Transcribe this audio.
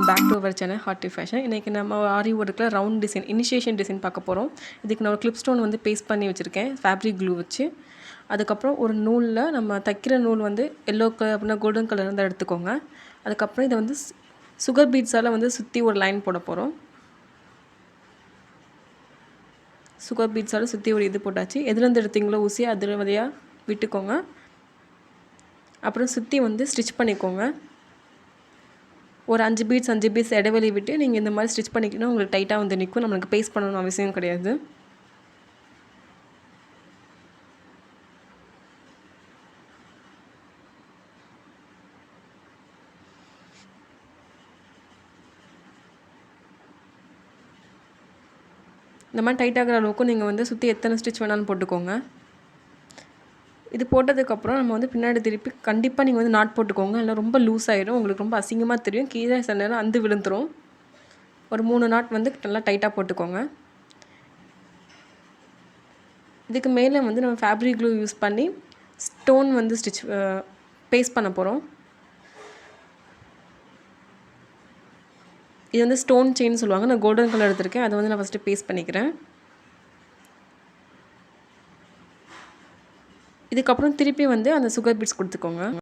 Back to our channel hearty fashion. இன்றைக்கி நம்ம ஆரி ஒர்க்கில் ரவுண்ட் டிசைன் இனிஷியேஷன் டிசைன் பார்க்க போகிறோம். இதுக்கு நான் ஒரு கிளிப் ஸ்டோன் வந்து பேஸ்ட் பண்ணி வச்சுருக்கேன் ஃபேப்ரிக் க்ளூ வச்சு. அதுக்கப்புறம் ஒரு நூலில் நம்ம தைக்கிற நூல் வந்து எல்லோ கலர் அப்படின்னா கோல்டன் கலர் இருந்தால் எடுத்துக்கோங்க. அதுக்கப்புறம் இதை வந்து சுகர் பீட்ஸால் வந்து சுற்றி ஒரு லைன் போட போகிறோம். சுகர் பீட்ஸால் சுற்றி ஒரு இது போட்டாச்சு. எதுலேருந்து எடுத்தீங்களோ ஊசி அதில் வழியாக விட்டுக்கோங்க. அப்புறம் சுற்றி வந்து ஸ்டிச் பண்ணிக்கோங்க. ஒரு 5 பீட்ஸ் இடைவெளி விட்டு நீங்கள் இந்த மாதிரி ஸ்டிச் பண்ணிக்கணும். உங்களுக்கு டைட்டாக வந்து நிற்கும். நம்மளுக்கு பேஸ்ட் பண்ணணும்னு அவசியம் கிடையாது. இந்த மாதிரி டைட்டாகிற அளவுக்கு நீங்கள் வந்து சுற்றி எத்தனை ஸ்டிச் வேணாலும் போட்டுக்கோங்க. இது போட்டதுக்கப்புறம் நம்ம வந்து பின்னாடி திருப்பி கண்டிப்பாக நீங்கள் வந்து நாட் போட்டுக்கோங்க. இல்லை ரொம்ப லூஸ் ஆகிடும். உங்களுக்கு ரொம்ப அசிங்கமாக தெரியும். கீழே சில நேரம் அந்து விழுந்துடும். ஒரு 3 நாட் வந்து நல்லா டைட்டாக போட்டுக்கோங்க. இதுக்கு மேலே வந்து நம்ம ஃபேப்ரிக் க்ளூ யூஸ் பண்ணி ஸ்டோன் வந்து பேஸ்ட் பண்ண போகிறோம். இது வந்து ஸ்டோன் செயின் சொல்லுவாங்க. நான் கோல்டன் கலர் எடுத்திருக்கேன். அதை வந்து நான் ஃபஸ்ட்டு பேஸ்ட் பண்ணிக்கிறேன். இதுக்கப்புறம் திருப்பி வந்து அந்த சுகர் பீட்ஸ் கொடுத்துக்கோங்க.